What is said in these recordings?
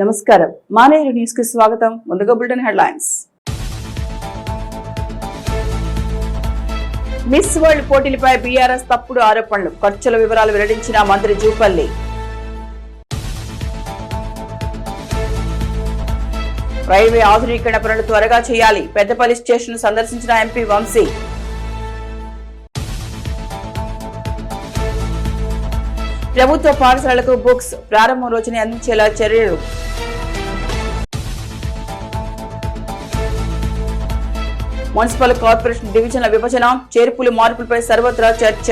నమస్కారం. మానేరు న్యూస్ కి స్వాగతం. ముందుగా బులెటిన్ హెడ్లైన్స్. మిస్ వరల్డ్ పోటీలపై బీఆర్ఎస్ తప్పుడు ఆరోపణలు. ఖర్చుల వివరాలు వెల్లడించిన మంత్రి జూపల్లి. రైల్వే ఆధునీకరణ పనులు త్వరగా చేయాలి. పెద్దపల్లి స్టేషన్ సందర్శించిన ఎంపీ వంశీ. ప్రభుత్వ పాఠశాలలకు బుక్స్ ప్రారంభం రోజునే అందించేలా చర్యలు. మున్సిపల్ కార్పొరేషన్ డివిజన్ల విభజన, చేర్పులు మార్పులపై సర్వత్రా చర్చ.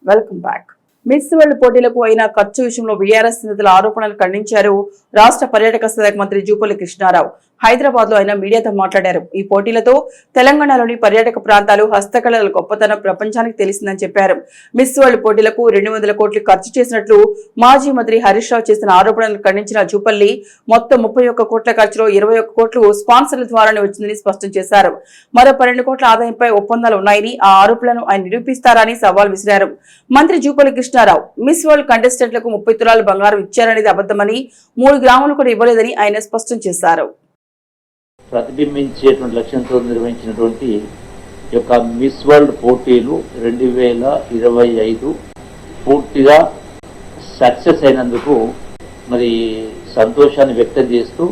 Welcome back. మిస్ వరల్డ్ పోటీలకు అయిన ఖర్చు విషయంలో బీఆర్ఎస్ నేతల ఆరోపణలు ఖండించారు రాష్ట్ర పర్యాటక శాఖ మంత్రి జూపల్లి కృష్ణారావు. హైదరాబాద్ లో ఆయన మీడియాతో మాట్లాడారు. ఈ పోటీలతో తెలంగాణలోని పర్యాటక ప్రాంతాలు, హస్తకళల గొప్పతనం ప్రపంచానికి తెలిసిందని చెప్పారు. మిస్ వరల్డ్ పోటీలకు 200 కోట్లు ఖర్చు చేసినట్లు మాజీ మంత్రి హరీష్ రావు చేసిన ఆరోపణలను ఖండించిన జూపల్లి మొత్తం 31 కోట్ల ఖర్చులో 21 కోట్లు స్పాన్సర్ల ద్వారానే వచ్చిందని స్పష్టం చేశారు. మరో 12 కోట్ల ఆదాయంపై ఒప్పందాలు ఉన్నాయని, ఆ ఆరోపణలను ఆయన నిరూపిస్తారని సవాల్ విసిరారు. మంత్రి జూపల్లి కృష్ణారావు మిస్ వరల్డ్ కంటెస్టెంట్లకు 30 తులాలు బంగారం ఇచ్చారనేది అబద్దమని, 3 గ్రాములు కూడా ఇవ్వలేదని ఆయన స్పష్టం చేశారు. ప్రతిబింబించేటువంటి లక్ష్యంతో నిర్వహించినటువంటి యొక్క మిస్ వరల్డ్ పోటీలు 2025 పూర్తిగా సక్సెస్ అయినందుకు మరి సంతోషాన్ని వ్యక్తం చేస్తూ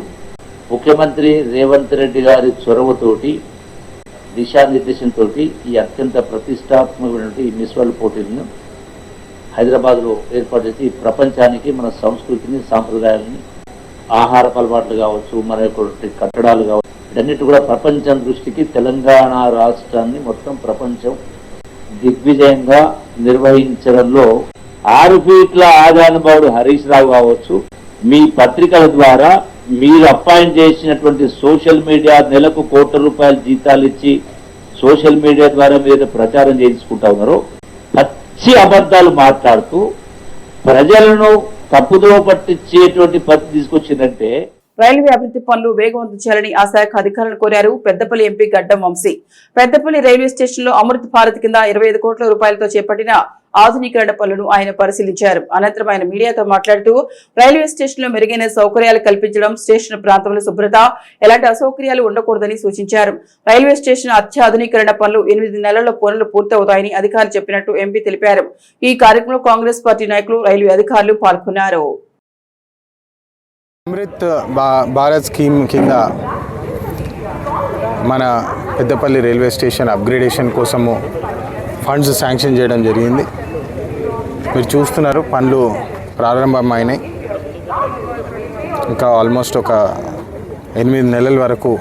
ముఖ్యమంత్రి రేవంత్ రెడ్డి గారి చొరవతోటి, దిశానిర్దేశంతో ఈ అత్యంత ప్రతిష్టాత్మకమైనటువంటి మిస్ వరల్డ్ పోటీలను హైదరాబాద్లో ఏర్పాటు చేసి ప్రపంచానికి మన సంస్కృతిని, సాంప్రదాయాలని, ఆహారపు అలవాట్లు కావచ్చు, మన యొక్క కట్టడాలు కావచ్చు, వీటన్నిటి కూడా ప్రపంచం దృష్టికి తెలంగాణ రాష్ట్రాన్ని మొత్తం ప్రపంచం దిగ్విజయంగా నిర్వహించడంలో 6 ఫీట్ల ఆజానుభావుడు హరీష్ రావు కావచ్చు, మీ పత్రికల ద్వారా మీరు అపాయింట్ చేసినటువంటి సోషల్ మీడియా నెలకు కోట్ల రూపాయల జీతాలు ఇచ్చి సోషల్ మీడియా ద్వారా మీరు ప్రచారం చేయించుకుంటా ఉన్నారో పచ్చి అబద్ధాలు మాట్లాడుతూ ప్రజలను తప్పుదోవ పట్టించేటువంటి పద్ధతి తీసుకొచ్చిందంటే. రైల్వే అభివృద్ధి పనులు వేగవంతం చేయాలని ఆ శాఖ అధికారులను కోరారు పెద్దపల్లి ఎంపీ గడ్డం వంశీ. పెద్దపల్లి రైల్వే స్టేషన్ లో అమృత్ భారత్ కింద 25 కోట్ల రూపాయలతో చేపట్టిన ఆధునీకరణ పనులను ఆయన పరిశీలించారు. అనంతరం ఆయన మీడియాతో మాట్లాడుతూ రైల్వే స్టేషన్ లో మెరుగైన సౌకర్యాలు కల్పించడం, స్టేషన్ ప్రాంతంలో శుభ్రత, ఎలాంటి అసౌకర్యాలు ఉండకూడదని సూచించారు. రైల్వే స్టేషన్ అత్యాధునీకరణ పనులు 8 నెలల్లో పనులు పూర్తవుతాయని అధికారులు చెప్పినట్టు ఎంపీ తెలిపారు. ఈ కార్యక్రమంలో కాంగ్రెస్ పార్టీ నాయకులు, రైల్వే అధికారులు పాల్గొన్నారు. అమృత్ భారత్ స్కీమ్ కింద మన పెద్దపల్లి రైల్వే స్టేషన్ అప్గ్రేడేషన్ కోసము ఫండ్స్ శాంక్షన్ చేయడం జరిగింది. మీరు చూస్తున్నారు, పనులు ప్రారంభమైనాయి. ఇంకా ఆల్మోస్ట్ ఒక 8 నెలల వరకు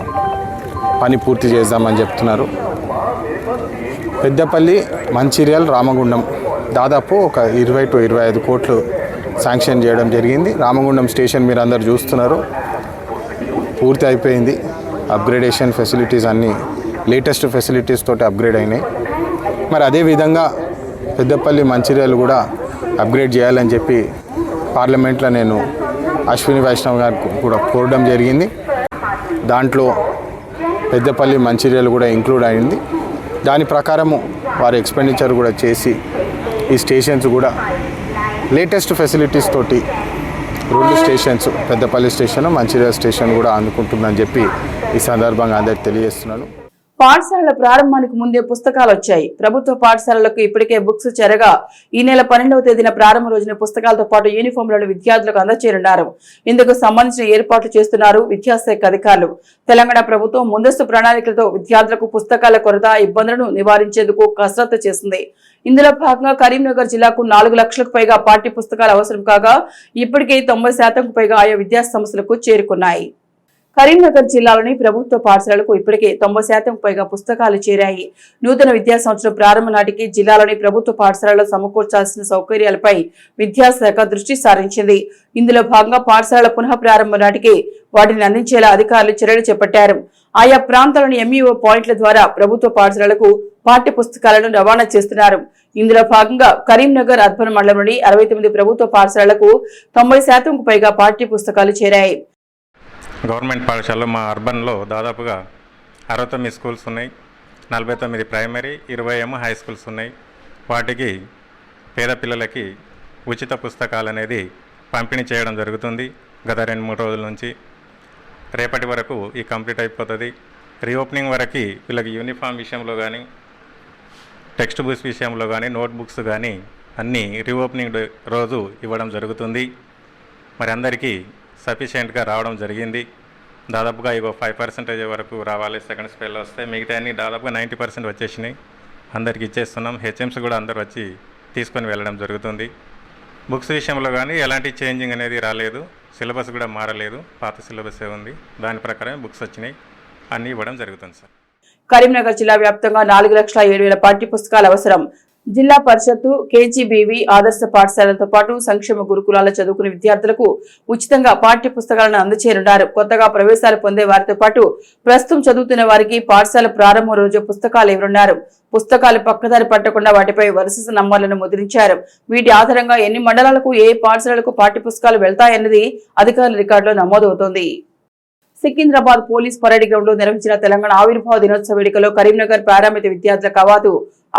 పని పూర్తి చేద్దామని చెప్తున్నారు. పెద్దపల్లి, మంచిర్యాల, రామగుండం దాదాపు ఒక 20 to 25 కోట్లు శాంక్షన్ చేయడం జరిగింది. రామగుండం స్టేషన్ మీరు అందరు చూస్తున్నారు, పూర్తి అయిపోయింది. అప్గ్రేడేషన్ ఫెసిలిటీస్ అన్నీ లేటెస్ట్ ఫెసిలిటీస్ తోటి అప్గ్రేడ్ అయినాయి. మరి అదేవిధంగా పెద్దపల్లి, మంచిర్యాలు కూడా అప్గ్రేడ్ చేయాలని చెప్పి పార్లమెంట్లో నేను అశ్విని వైష్ణవ్ గారికి కూడా కోరడం జరిగింది. దాంట్లో పెద్దపల్లి, మంచిర్యాలు కూడా ఇంక్లూడ్ అయింది. దాని ప్రకారము వారి ఎక్స్పెండిచర్ కూడా చేసి ఈ స్టేషన్స్ కూడా లేటెస్ట్ ఫెసిలిటీస్ తోటి 2 stations, Peddapalli station, Mancherial station కూడా అందుకుంటుందని చెప్పి ఈ సందర్భంగా అందరికి తెలియజేస్తున్నాను. పాఠశాలల ప్రారంభానికి ముందే పుస్తకాలు వచ్చాయి. ప్రభుత్వ పాఠశాలలకు ఇప్పటికే బుక్స్ చేరగా ఈ నెల 12వ తేదీన ప్రారంభ రోజున పుస్తకాలతో పాటు యూనిఫామ్లను విద్యార్థులకు అందజేయనున్నారు. ఇందుకు సంబంధించిన ఏర్పాట్లు చేస్తున్నారు విద్యాశాఖ అధికారులు. తెలంగాణ ప్రభుత్వం ముందస్తు ప్రణాళికలతో విద్యార్థులకు పుస్తకాల కొరత, ఇబ్బందులను నివారించేందుకు కసరత్తు చేస్తుంది. ఇందులో భాగంగా కరీంనగర్ జిల్లాకు 4 లక్షలకు పైగా పాఠ్య పుస్తకాలు అవసరం కాగా ఇప్పటికే 90% పైగా ఆయా విద్యా సంస్థలకు చేరుకున్నాయి. కరీంనగర్ జిల్లాలోని ప్రభుత్వ పాఠశాలలకు ఇప్పటికే 90% పైగా పుస్తకాలు చేరాయి. నూతన విద్యా సంవత్సరం ప్రారంభం నాటికి జిల్లాలోని ప్రభుత్వ పాఠశాలలో సమకూర్చాల్సిన సౌకర్యాలపై విద్యాశాఖ దృష్టి సారించింది. ఇందులో భాగంగా పాఠశాలల పునః ప్రారంభం నాటికి వాటిని అందించేలా అధికారులు చర్యలు చేపట్టారు. ఆయా ప్రాంతాలను ఎంఈఓ పాయింట్ల ద్వారా ప్రభుత్వ పాఠశాలలకు పాఠ్య పుస్తకాలను రవాణా చేస్తున్నారు. ఇందులో భాగంగా కరీంనగర్ అర్బన్ మండలంలోని 69 ప్రభుత్వ పాఠశాలలకు 90% పైగా పాఠ్య పుస్తకాలు చేరాయి. గవర్నమెంట్ పాఠశాలలో మా అర్బన్లో దాదాపుగా 69 స్కూల్స్ ఉన్నాయి. 49 ప్రైమరీ, 20 హై స్కూల్స్ ఉన్నాయి. వాటికి పేద పిల్లలకి ఉచిత పుస్తకాలు అనేది పంపిణీ చేయడం జరుగుతుంది. గత 2-3 రోజుల నుంచి రేపటి వరకు ఈ కంప్లీట్ అయిపోతుంది. రీఓపెనింగ్ వరకు వీళ్ళకి యూనిఫామ్ విషయంలో కానీ, టెక్స్ట్ బుక్స్ విషయంలో కానీ, నోట్బుక్స్ కానీ అన్నీ రీఓపెనింగ్ రోజు ఇవ్వడం జరుగుతుంది. మరి అందరికీ సఫిషియెంట్గా రావడం జరిగింది. దాదాపుగా 5% వరకు రావాలి. సెకండ్ స్పేల్లో వస్తే మిగతా అన్నీ దాదాపుగా 90% వచ్చేసినాయి. అందరికి ఇచ్చేస్తున్నాం. హెచ్ఎంస్ కూడా అందరు వచ్చి తీసుకొని వెళ్ళడం జరుగుతుంది. బుక్స్ విషయంలో కానీ ఎలాంటి చేంజింగ్ అనేది రాలేదు. సిలబస్ కూడా మారలేదు. పాత సిలబసే ఉంది. దాని ప్రకారమే బుక్స్ వచ్చినాయి. అన్నీ ఇవ్వడం జరుగుతుంది సార్. కరీంనగర్ జిల్లా వ్యాప్తంగా 4,07,000 పాఠ్య పుస్తకాలు అవసరం. జిల్లా పరిషత్తు, కేజీబీవీ ఆదర్శ పాఠశాలలతో పాటు సంక్షేమ గురుకులాల చదువుకునే విద్యార్థులకు ఉచితంగా పాఠ్య పుస్తకాలను అందజేయనున్నారు. కొత్తగా ప్రవేశాలు పొందే వారితో పాటు ప్రస్తుతం చదువుతున్న వారికి పాఠశాల ప్రారంభం రోజు పుస్తకాలు ఇవ్వనున్నారు. పుస్తకాలు పక్కదారి పట్టకుండా వాటిపై వరుస నంబర్లను ముద్రించారు. వీటి ఆధారంగా ఎన్ని మండలాలకు, ఏ పాఠశాలలకు పాఠ్య పుస్తకాలు వెళ్తాయన్నది అధికారుల రికార్డులో నమోదవుతోంది. సికింద్రాబాద్ పోలీస్ పరేడ్ గ్రౌండ్ లో నిర్వహించిన తెలంగాణ ఆవిర్భావ దినోత్సవ వేడుకలో కరీంనగర్ పారామిత విద్యార్థుల కవాతు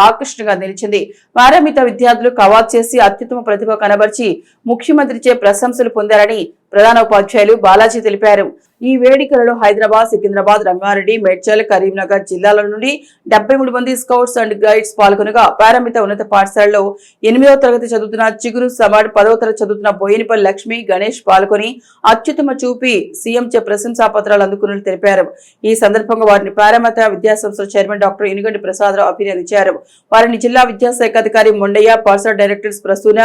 ఆకర్షణగా నిలిచింది. పారామిత విద్యార్థులు కవాతు చేసి అత్యుత్తమ ప్రతిభ కనబర్చి ముఖ్యమంత్రిచే ప్రశంసలు పొందారని ప్రధాన ఉపాధ్యాయులు బాలాజీ తెలిపారు. ఈ వేడుకలలో హైదరాబాద్, సికింద్రాబాద్, రంగారెడ్డి, మేడ్చల్, కరీంనగర్ జిల్లాల నుండి 73 మంది స్కౌట్స్ అండ్ గైడ్స్ పాల్గొనగా పారామిత ఉన్నత పాఠశాలలో 8వ తరగతి చదువుతున్న చిగురు సమాడ్, 10వ తరగతి చదువుతున్న బోయినపల్లి లక్ష్మి, గణేష్ పాల్గొని అత్యుత్తమ చూపి సీఎంచే ప్రశంసా పత్రాలు అందుకున్నట్లు తెలిపారు. ఈ సందర్భంగా వారిని పారామిత విద్యాసంస్థల చైర్మన్ డాక్టర్ ఇనుగంటి ప్రసాదరావు అభినందించారు. వారిని జిల్లా విద్యాశాఖ అధికారి మొండయ్య, పాఠశాల డైరెక్టర్స్ ప్రసూన,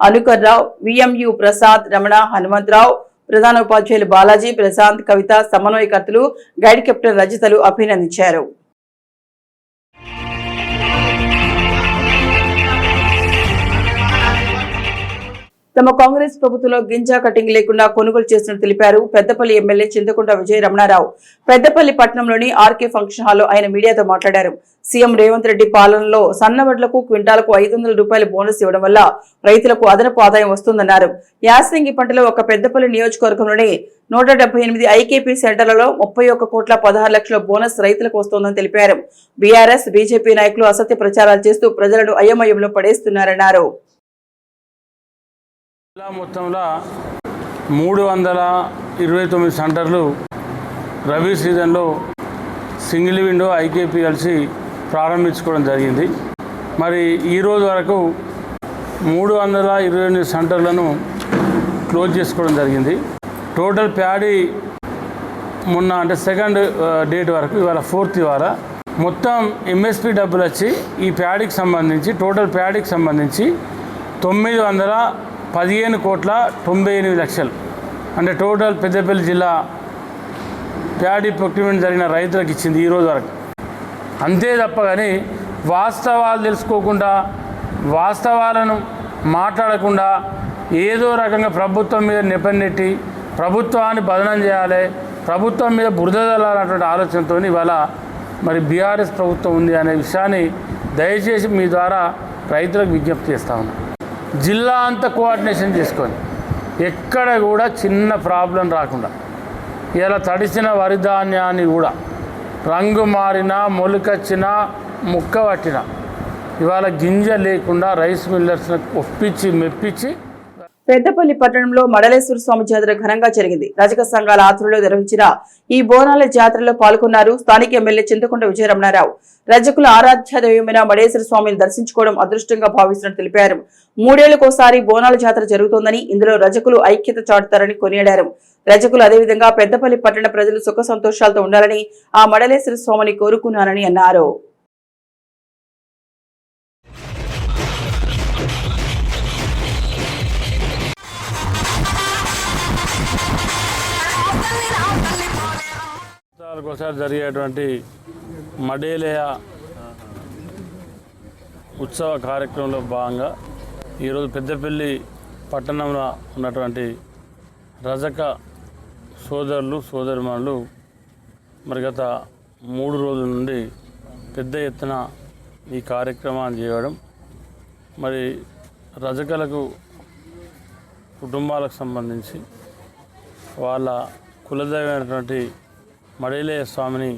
అనుకర్ రావు, విఎంయు ప్రసాద్, రమణ, హనుమంతరావు, ప్రధాన ఉపాధ్యాయులు బాలాజీ, ప్రశాంత్, కవిత, సమన్వయకర్తలు, గైడ్ కెప్టెన్ రజితలు అభినందించారు. తమ కాంగ్రెస్ ప్రభుత్వంలో గింజా కటింగ్ లేకుండా కొనుగోలు చేసినట్టు తెలిపారు పెద్దపల్లి ఎమ్మెల్యే చింతకుంట విజయ రమణారావు. పెద్దపల్లి పట్టణంలోని ఆర్కే ఫంక్షన్ హాల్లో ఆయన మీడియాతో మాట్లాడారు. సీఎం రేవంత్ రెడ్డి పాలనలో సన్నవడ్లకు క్వింటాలకు 500 రూపాయల బోనస్ ఇవ్వడం వల్ల రైతులకు అదనపు ఆదాయం వస్తుందన్నారు. యాసంగి పంటలో ఒక పెద్దపల్లి నియోజకవర్గంలోని 178 ఐకేపీ సెంటర్లలో 31,16,00,000 బోనస్ రైతులకు వస్తోందని తెలిపారు. బీఆర్ఎస్, బీజేపీ నాయకులు అసత్య ప్రచారాలు చేస్తూ ప్రజలను అయోమయంలో పడేస్తున్నారన్నారు. జిల్లా మొత్తంలో 329 సెంటర్లు రబీ సీజన్లో సింగిల్ విండో ఐకేపీ కలిసి ప్రారంభించుకోవడం జరిగింది. మరి ఈరోజు వరకు 328 సెంటర్లను క్లోజ్ చేసుకోవడం జరిగింది. టోటల్ ప్యాడీ మొన్న అంటే సెకండ్ డేట్ వరకు, ఇవాళ 4th ఇవాళ మొత్తం ఎంఎస్పి డబ్బులు వచ్చి ఈ ప్యాడీకి సంబంధించి టోటల్ ప్యాడీకి సంబంధించి 915,98,00,000 అంటే టోటల్ పెద్దపల్లి జిల్లా ప్యాడీ ప్రొక్యూర్మెంట్ జరిగిన రైతులకు ఇచ్చింది ఈరోజు వరకు. అంతే తప్ప కానీ వాస్తవాలు తెలుసుకోకుండా, వాస్తవాలను మాట్లాడకుండా ఏదో రకంగా ప్రభుత్వం మీద నెపన్నెట్టి ప్రభుత్వాన్ని బదనం చేయాలి, ప్రభుత్వం మీద బురద చల్లాలన్నటువంటి ఆలోచనతో ఇవాళ మరి బీఆర్ఎస్ ప్రభుత్వం ఉంది అనే విషయాన్ని దయచేసి మీ ద్వారా రైతులకు విజ్ఞప్తి చేస్తా ఉన్నాను. జిల్లా అంతా కోఆర్డినేషన్ చేసుకొని ఎక్కడ కూడా చిన్న ప్రాబ్లం రాకుండా, ఇలా తడిసిన వరి ధాన్యాన్ని కూడా రంగు మారినా, మొలకొచ్చినా, ముక్క పట్టినా ఇవాళ గింజ లేకుండా రైస్ మిల్లర్స్ని ఒప్పించి మెప్పించి. పెద్దపల్లి పట్టణంలో మడలేశ్వర స్వామి జాతర ఘనంగా జరిగింది. రజక సంఘాల ఆధ్వర్యంలో నిర్వహించిన ఈ బోనాల జాతరలో పాల్గొన్నారు స్థానిక ఎమ్మెల్యే చింతకుంట విజయ రమణారావు. రజకుల ఆరాధ్య దైవమైన మడేశ్వర స్వామిని దర్శించుకోవడం అదృష్టంగా భావిస్తున్నట్టు తెలిపారు. 3 ఏళ్లకోసారి బోనాల జాతర జరుగుతోందని, ఇందులో రజకులు ఐక్యత చాటుతారని కొనియాడారు. రజకులు అదేవిధంగా పెద్దపల్లి పట్టణ ప్రజలు సుఖ సంతోషాలతో ఉండాలని ఆ మడలేశ్వర స్వామిని కోరుకున్నానని అన్నారు. ఒకసారి జరిగేటువంటి మడేలయ ఉత్సవ కార్యక్రమంలో భాగంగా ఈరోజు పెద్దపల్లి పట్టణంలో ఉన్నటువంటి రజక సోదరులు, సోదరిమణులు మరి గత 3 రోజుల నుండి పెద్ద ఎత్తున ఈ కార్యక్రమాన్ని చేయడం, మరి రజకలకు కుటుంబాలకు సంబంధించి వాళ్ళ కులదైవమైనటువంటి మడేలయ స్వామిని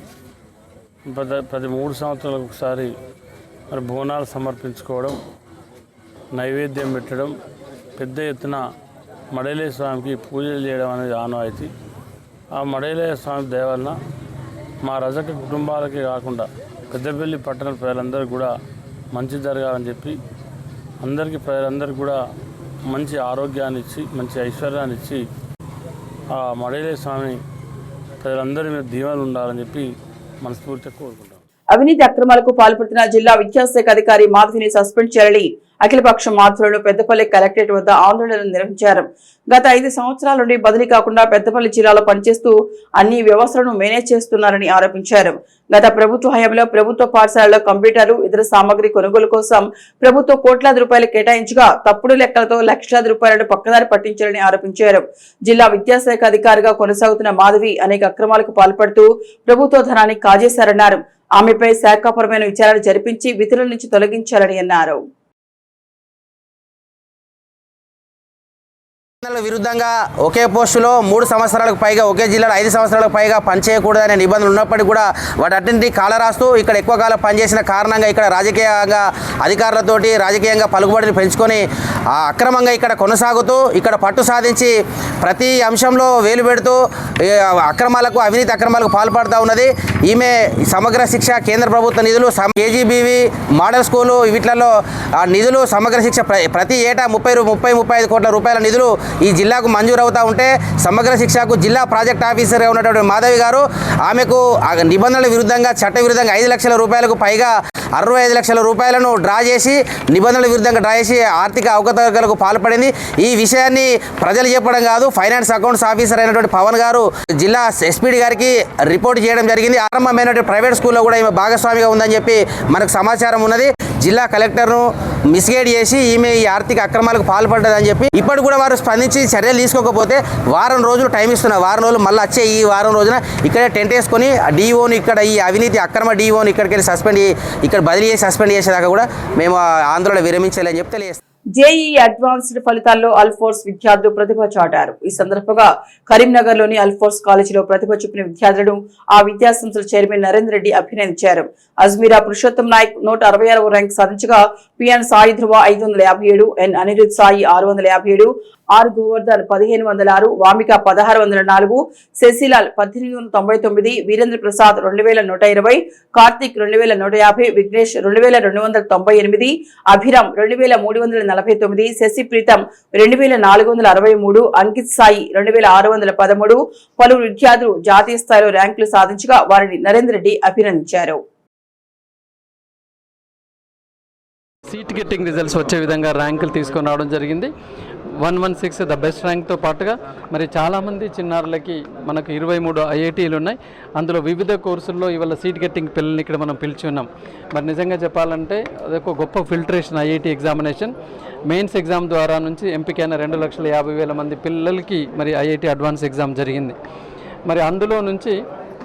ప్రతి 3 సంవత్సరాలకు ఒకసారి మరి బోనాలు సమర్పించుకోవడం, నైవేద్యం పెట్టడం, పెద్ద ఎత్తున మడేలే స్వామికి పూజలు చేయడం అనేది ఆనవాయితీ. ఆ మడేలే స్వామి దయ వలన మా రజక కుటుంబాలకే కాకుండా పెద్దపల్లి పట్టణ ప్రజలందరికీ కూడా మంచి జరగాలని చెప్పి ప్రజలందరికీ కూడా మంచి ఆరోగ్యాన్ని ఇచ్చి మంచి ఐశ్వర్యాన్ని ఇచ్చి ఆ మడేలే స్వామి ప్రజలందరి మీద దీవెనలు ఉండాలని చెప్పి మనస్ఫూర్తిగా కోరుకుంటాం. అవినీతి అక్రమాలకు పాల్పడుతున్న జిల్లా విద్యాశాఖ అధికారి మాధవిని సస్పెండ్ చేయాలని అఖిలపక్షం ఆధ్వర్యంలో పెద్దపల్లి కలెక్టరేట్ వద్ద ఆందోళనలు నిర్వహించారు. గత 5 సంవత్సరాల నుండి బదిలీ కాకుండా పెద్దపల్లి జిల్లాలో పనిచేస్తూ అన్ని వ్యవస్థలను మేనేజ్ చేస్తున్నారని ఆరోపించారు. గత ప్రభుత్వ హయాంలో ప్రభుత్వ పాఠశాలలో కంప్యూటర్లు ఇతర సామగ్రి కొనుగోలు కోసం ప్రభుత్వం కోట్లాది రూపాయలు కేటాయించగా తప్పుడు లెక్కలతో లక్షలాది రూపాయలను పక్కదారి పట్టించారని ఆరోపించారు. జిల్లా విద్యాశాఖ అధికారిగా కొనసాగుతున్న మాధవి అనేక అక్రమాలకు పాల్పడుతూ ప్రభుత్వ ధనాన్ని కాజేశారన్నారు. ఆమెపై శాఖాపరమైన విచారణ జరిపించి విధుల నుంచి తొలగించాలని అన్నారు. విరుద్ధంగా ఒకే పోస్టులో 3 సంవత్సరాలకు పైగా ఒకే జిల్లాలో 5 సంవత్సరాలకు పైగా పనిచేయకూడదనే నిబంధనలు ఉన్నప్పటికీ కూడా వాటన్నింటినీ కాలరాస్తూ ఇక్కడ ఎక్కువ కాలం పనిచేసిన కారణంగా ఇక్కడ రాజకీయంగా అధికారులతోటి రాజకీయంగా పలుకుబడిని పెంచుకొని అక్రమంగా ఇక్కడ కొనసాగుతూ ఇక్కడ పట్టు సాధించి ప్రతి అంశంలో వేలు పెడుతూ అవినీతి అక్రమాలకు పాల్పడుతూ ఉన్నది. ఈమె సమగ్ర శిక్ష కేంద్ర ప్రభుత్వ నిధులు కేజీబీవి మోడల్ స్కూలు వీటిలలో నిధులు సమగ్ర శిక్ష ప్రతి ఏటా 30-35 కోట్ల రూపాయల నిధులు ఈ జిల్లాకు మంజూరు అవుతూ ఉంటే సమగ్ర శిక్షకు జిల్లా ప్రాజెక్ట్ ఆఫీసర్గా ఉన్నటువంటి మాధవి గారు ఆమెకు నిబంధనల విరుద్ధంగా చట్ట విరుద్ధంగా 5 లక్షల రూపాయలకు పైగా 65 లక్షల రూపాయలను డ్రా చేసి నిబంధనల విరుద్ధంగా డ్రా చేసి ఆర్థిక అవకతవకలకు పాల్పడింది. ఈ విషయాన్ని ప్రజలు చెప్పడం కాదు, ఫైనాన్స్ అకౌంట్స్ ఆఫీసర్ అయినటువంటి పవన్ గారు జిల్లా ఎస్పీడీ గారికి రిపోర్ట్ చేయడం జరిగింది. ఆరంభమైనటువంటి ప్రైవేట్ స్కూల్లో కూడా ఈమె భాగస్వామిగా ఉందని చెప్పి మనకు సమాచారం ఉన్నది. జిల్లా కలెక్టర్ను మిస్గైడ్ చేసి ఈమె ఈ ఆర్థిక అక్రమాలకు పాల్పడ్డదని చెప్పి ఇప్పటి కూడా వారు స్పందించి చర్యలు తీసుకోకపోతే వారం రోజులు టైం ఇస్తున్నారు. వారం రోజులు మళ్ళీ వచ్చే ఈ వారం రోజున ఇక్కడే టెంట్ వేసుకొని డిఓని ఇక్కడ ఈ అవినీతి అక్రమ డిఓని ఇక్కడికి వెళ్ళి ఇక్కడ బదిలీ చేసి సస్పెండ్ చేసేదాకా కూడా మేము ఆందోళన విరమించాలని చెప్పి తెలియజేస్తాం. జేఈఈ అడ్వాన్స్డ్ ఫలితాల్లో అల్ఫోర్స్ విద్యార్థులు ప్రతిభ చాటారు. ఈ సందర్భంగా కరీంనగర్ లోని అల్ఫోర్స్ కాలేజీలో ప్రతిభ చూపిన విద్యార్థులను ఆ విద్యాసంస్థల చైర్మన్ నరేందర్ రెడ్డి అభినందించారు. అజ్మీరా పురుషోత్తం నాయక్ 166వ ర్యాంక్ సాధించగా PN Sai Dhruva 557, N Anirudh Sai 657, R Govardhan 1506, Vamika 1604, Shashilal 1899, Veerendra Prasad 2120, Karthik 2150, Vignesh 2298, Abhiram 2349, Shashi Preetham 2463, Ankit Sai 2613 పలువురు విద్యార్థులు జాతీయ స్థాయిలో ర్యాంకులు సాధించగా వారిని నరేందర్ రెడ్డి అభినందించారు. సీట్ గెట్టింగ్ రిజల్ట్స్ వచ్చే విధంగా ర్యాంకులు తీసుకొని రావడం జరిగింది. 116 ద బెస్ట్ ర్యాంక్తో పాటుగా మరి చాలామంది చిన్నారులకి మనకు 23 ఐఐటీలు ఉన్నాయి. అందులో వివిధ కోర్సుల్లో ఇవాళ సీట్ గెట్టింగ్ పిల్లల్ని ఇక్కడ మనం పిలిచి ఉన్నాం. మరి నిజంగా చెప్పాలంటే అదొక గొప్ప filtration. IIT examination mains exam ద్వారా నుంచి ఎంపికైన 2,50,000 మంది పిల్లలకి మరి ఐఐటీ అడ్వాన్స్ ఎగ్జామ్ జరిగింది. మరి అందులో నుంచి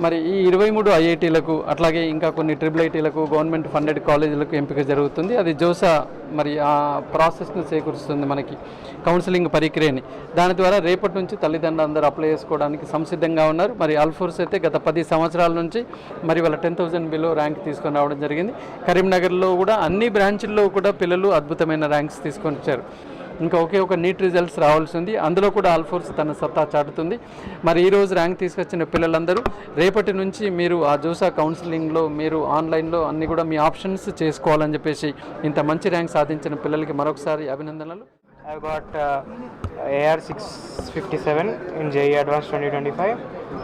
మరి ఈ 23 ఐఐటీలకు అట్లాగే ఇంకా కొన్ని ట్రిపుల్ ఐటీలకు గవర్నమెంట్ ఫండెడ్ కాలేజీలకు ఎంపిక జరుగుతుంది. అది జోసా మరి ఆ ప్రాసెస్ను చేకూరుస్తుంది మనకి కౌన్సిలింగ్ ప్రక్రియని. దాని ద్వారా రేపటి నుంచి తల్లిదండ్రులు అందరూ అప్లై చేసుకోవడానికి సంసిద్ధంగా ఉన్నారు. మరి అల్ఫోర్స్ అయితే గత 10 సంవత్సరాల నుంచి మరి వాళ్ళ 10,000 బిలో ర్యాంక్ తీసుకొని రావడం జరిగింది. కరీంనగర్లో కూడా అన్ని బ్రాంచ్ల్లో కూడా పిల్లలు అద్భుతమైన ర్యాంక్స్ తీసుకొని వచ్చారు. ఇంకా ఒక నీట్ రిజల్ట్స్ రావాల్సి ఉంది. అందులో కూడా అల్ఫోర్స్ తన సత్తా చాటుతుంది. మరి ఈరోజు ర్యాంక్ తీసుకొచ్చిన పిల్లలందరూ రేపటి నుంచి మీరు ఆ జోసా కౌన్సిలింగ్లో మీరు ఆన్లైన్లో అన్ని కూడా మీ ఆప్షన్స్ చేసుకోవాలని చెప్పేసి ఇంత మంచి ర్యాంక్ సాధించిన పిల్లలకి మరొకసారి అభినందనలు. I got AR 657 in JEE Advanced 2025.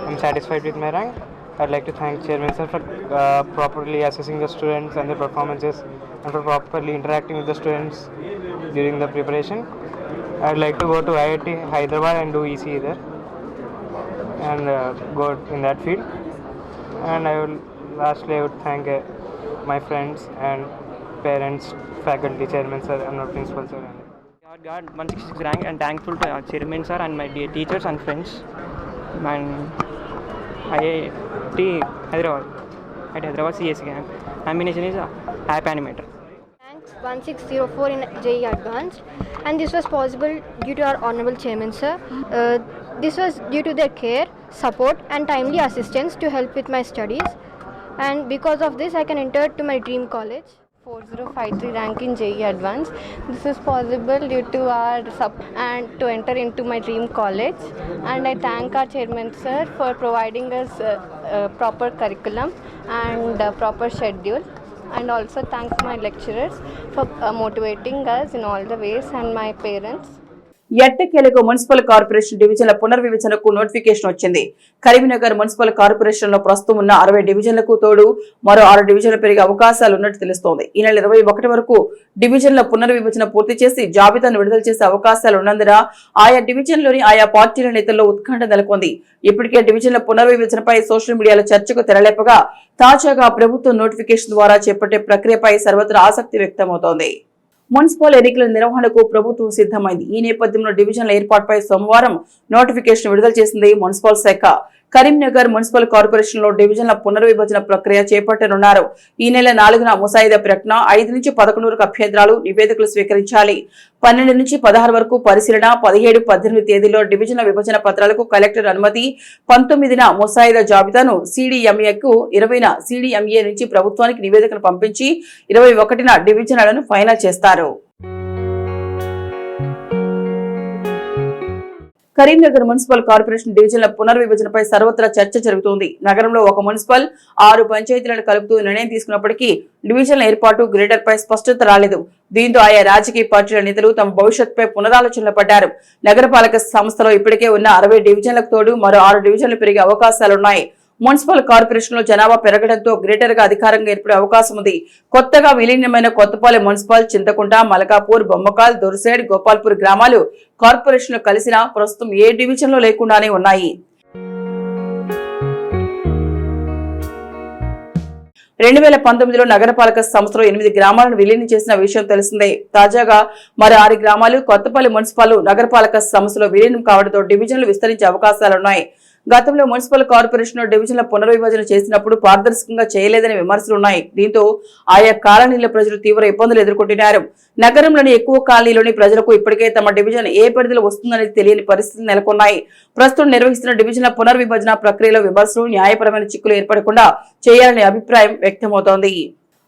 I'm satisfied with my rank. I'd like to thank Chairman Sir for properly assessing the students and their performances and for properly interacting with the students during the preparation. I'd like to go to IIT Hyderabad and do ECE there and go in that field. And lastly I would thank my friends and parents, faculty, Chairman Sir and my principal sir. I got 166 rank and thankful to Chairman Sir and my dear teachers and friends. And IIT Hyderabad at Hyderabad CSE camp. Combination is app animator. Ranks 1604 in JEE Advanced, and this was possible due to our honorable Chairman Sir. This was due to their care, support and timely assistance to help with my studies, and because of this I can enter to my dream college. 4053 rank in JEE Advanced. This is possible due to our and to enter into my dream college. And I thank our chairman sir for providing us proper curriculum and proper schedule. And also thanks my lecturers for motivating us in all the ways, and my parents. ఎట్టకేలకు municipal corporation డివిజన్ల పునర్విభజనకు notification వచ్చింది. Karimnagar municipal corporation లో ప్రస్తుతం ఉన్న 60 డివిజన్లకు తోడు మరో 6 డివిజన్లు పెరిగే అవకాశాలు ఉన్నట్టు తెలుస్తోంది. ఈ నెల 21 వరకు డివిజన్ల పునర్విభజన పూర్తి చేసి జాబితాను విడుదల చేసే అవకాశాలు ఉన్నందున ఆయా డివిజన్లోని ఆయా పార్టీల నేతల్లో ఉత్కంఠ నెలకొంది. ఇప్పటికే డివిజన్ల పునర్విభజనపై సోషల్ మీడియాలో చర్చకు తెరలేపగా తాజాగా ప్రభుత్వం నోటిఫికేషన్ ద్వారా చేపట్టే ప్రక్రియపై సర్వత్రా ఆసక్తి వ్యక్తమవుతోంది. మున్సిపల్ ఎన్నికల నిర్వహణకు ప్రభుత్వం సిద్ధమైంది. ఈ నేపథ్యంలో డివిజన్ల ఏర్పాటుపై సోమవారం నోటిఫికేషన్ విడుదల చేసింది మున్సిపల్ శాఖ. కరీంనగర్ మున్సిపల్ కార్పొరేషన్ లో డివిజన్ల పునర్విభజన ప్రక్రియ చేపట్టనున్నారు. ఈ నెల 4న ముసాయిదా ప్రకటన, 5 నుంచి 11 వరకు అభ్యంతరాలు, నివేదికలు స్వీకరించాలి. 12 నుంచి 16 వరకు పరిశీలన, 17, 18 తేదీలో డివిజన్ల విభజన పత్రాలకు కలెక్టర్ అనుమతి, 19న ముసాయిదా జాబితాను CDMAకు, 20న CDMA నుంచి ప్రభుత్వానికి నివేదికను పంపించి 21న డివిజన్లను ఫైనల్ చేస్తారు. కరీంనగర్ మున్సిపల్ కార్పొరేషన్ డివిజన్ల పునర్విభజనపై సర్వత్రా చర్చ జరుగుతోంది. నగరంలో ఒక మున్సిపల్ 6 పంచాయతీలను కలుపుతూ నిర్ణయం తీసుకున్నప్పటికీ డివిజన్ల ఏర్పాటు గ్రేడర్ పై స్పష్టత రాలేదు. దీంతో ఆయా రాజకీయ పార్టీల నేతలు తమ భవిష్యత్తుపై పునరాలోచనలు పడ్డారు. నగరపాలక సంస్థలో ఇప్పటికే ఉన్న 60 డివిజన్లకు తోడు మరో 6 డివిజన్లు పెరిగే అవకాశాలున్నాయి. మున్సిపల్ కార్పొరేషన్ లో జనాభా పెరగడంతో గ్రేటర్ గా అధికారంగా ఏర్పడే అవకాశం ఉంది. కొత్తగా విలీనమైన కొత్తపాలెం మున్సిపల్, చింతకుంట, మలకాపూర్, బొమ్మకాల్, దొర్సేడ్, గోపాల్పూర్ గ్రామాలు కార్పొరేషన్ లో కలిసినా ప్రస్తుతం ఏ డివిజన్ లో లేకుండానే ఉన్నాయి. 2019లో నగరపాలక సంస్థలో 8 గ్రామాలను విలీనం చేసిన విషయం తెలిసిందే. తాజాగా మరో 6 గ్రామాలు కొత్తపల్లి మున్సిపల్ నగరపాలక సంస్థలో విలీనం కావడంతో డివిజన్లు విస్తరించే అవకాశాలున్నాయి. గతంలో మున్సిపల్ కార్పొరేషన్ డివిజన్ల పునర్విభజన చేసినప్పుడు పారదర్శకంగా చేయలేదని విమర్శలున్నాయి. దీంతో ఆయా కాలనీల ప్రజలు తీవ్ర ఇబ్బందులు ఎదుర్కొంటున్నారు. నగరంలోని ఎక్కువ కాలనీలోని ప్రజలకు ఇప్పటికే తమ డివిజన్ ఏ పరిధిలో వస్తుందనేది తెలియని పరిస్థితులు నెలకొన్నాయి. ప్రస్తుతం నిర్వహిస్తున్న డివిజన్ల పునర్విభజన ప్రక్రియలో విమర్శలు, న్యాయపరమైన చిక్కులు ఏర్పడకుండా చేయాలనే అభిప్రాయం వ్యక్తమవుతోంది.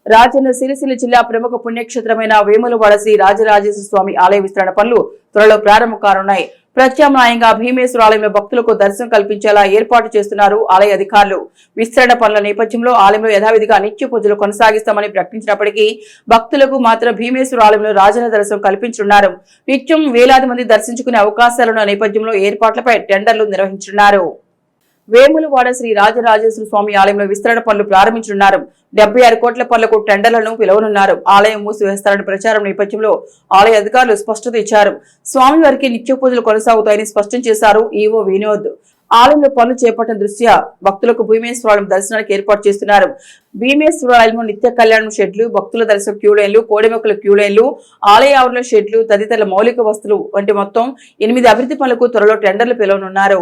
రాజన్న సిరిసిల్ల జిల్లా ప్రముఖ పుణ్యక్షేత్రమైన వేములవాడ శ్రీ రాజరాజేశ్వర స్వామి ఆలయ విస్తరణ పనులు త్వరలో ప్రారంభం కానున్నాయి. ప్రత్యామ్నాయంగా భీమేశ్వర ఆలయంలో భక్తులకు దర్శనం కల్పించేలా ఏర్పాటు చేస్తున్నారు ఆలయ అధికారులు. విస్తరణ పనుల నేపథ్యంలో ఆలయంలో యథావిధిగా నిత్య పూజలు కొనసాగిస్తామని ప్రకటించినప్పటికీ భక్తులకు మాత్రం భీమేశ్వర ఆలయంలో రాజన్న దర్శనం కల్పించనున్నారు. నిత్యం వేలాది మంది దర్శించుకునే అవకాశాలున్న నేపథ్యంలో ఏర్పాట్లపై టెండర్లు నిర్వహించనున్నారు. వేములవాడ శ్రీ రాజరాజేశ్వర స్వామి ఆలయంలో విస్తరణ పనులు ప్రారంభించనున్నారు. 76 కోట్ల పనులకు టెండర్లను పిలువనున్నారు. ఆలయం మూసివేస్తారని ప్రచారం నేపథ్యంలో ఆలయ అధికారులు స్పష్టత ఇచ్చారు. స్వామివారికి నిత్య పూజలు కొనసాగుతాయని స్పష్టం చేశారు ఈవో వినోద్. ఆలయంలో పనులు చేపట్టిన దృష్ట్యా భక్తులకు భీమేశ్వరాలయం దర్శనానికి ఏర్పాటు చేస్తున్నారు. భీమేశ్వరాలయంలో నిత్య కళ్యాణం షెడ్లు, భక్తుల దర్శన క్యూలైన్లు, కోడెమొక్కల క్యూలైన్లు, ఆలయ ఆవరణ షెడ్లు తదితర మౌలిక వస్తువులు వంటి మొత్తం 8 అభివృద్ధి పనులకు త్వరలో టెండర్లు పిలువనున్నారు.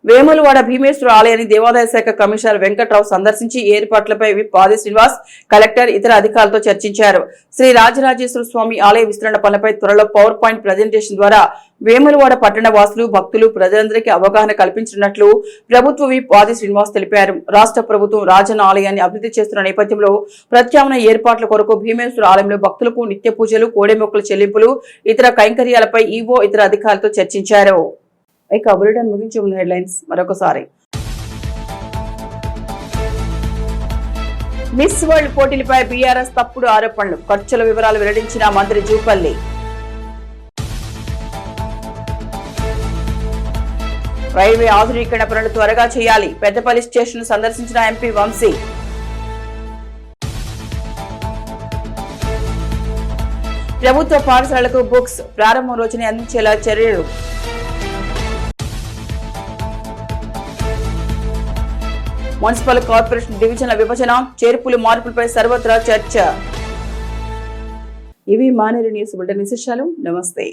వేములవాడ భీమేశ్వర ఆలయాన్ని దేవాదాయ శాఖ కమిషనర్ వెంకట్రావు సందర్శించి ఏర్పాట్లపై విప్ ఆది శ్రీనివాస్, కలెక్టర్, ఇతర అధికారులతో చర్చించారు. శ్రీ రాజరాజేశ్వర స్వామి ఆలయ విస్తరణ పనులపై త్వరలో పవర్ పాయింట్ ప్రజెంటేషన్ ద్వారా వేములవాడ పట్టణ వాసులు, భక్తులు, ప్రజలందరికీ అవగాహన కల్పించనున్నట్లు ప్రభుత్వ విప్ ఆది శ్రీనివాస్ తెలిపారు. రాష్ట్ర ప్రభుత్వం రాజన్న ఆలయాన్ని అభివృద్ధి చేస్తున్న నేపథ్యంలో ప్రత్యామ్నాయ ఏర్పాట్ల కొరకు భీమేశ్వర ఆలయంలో భక్తులకు నిత్య పూజలు, కోడెమొక్కల చెల్లింపులు, ఇతర కైంకర్యాలపై ఈవో ఇతర అధికారులతో చర్చించారు. ఇక బులెటిన్ ముగించే ముందు హెడ్లైన్స్ మరొకసారి. మిస్ వరల్డ్ పోటీలపై బీఆర్ఎస్ తప్పుడు ఆరోపణలు, ఖర్చుల వివరాలు వెల్లడించిన మంత్రి జూపల్లి. రైల్వే ఆధునీకరణ పనులు త్వరగా చేయాలి, పెద్దపల్లి స్టేషన్ సందర్శించిన ఎంపీ వంశీ. ప్రభుత్వ పాఠశాలలకు బుక్స్ ప్రారంభం రోజునే అందించేలా చర్యలు. మున్సిపల్ కార్పొరేషన్ డివిజన్ల విభజన, చేర్పులు, మార్పులపై సర్వత్రా చర్చ. ఇవి మానేరు న్యూస్ బులెటిన్ విశేషాలు. నమస్తే.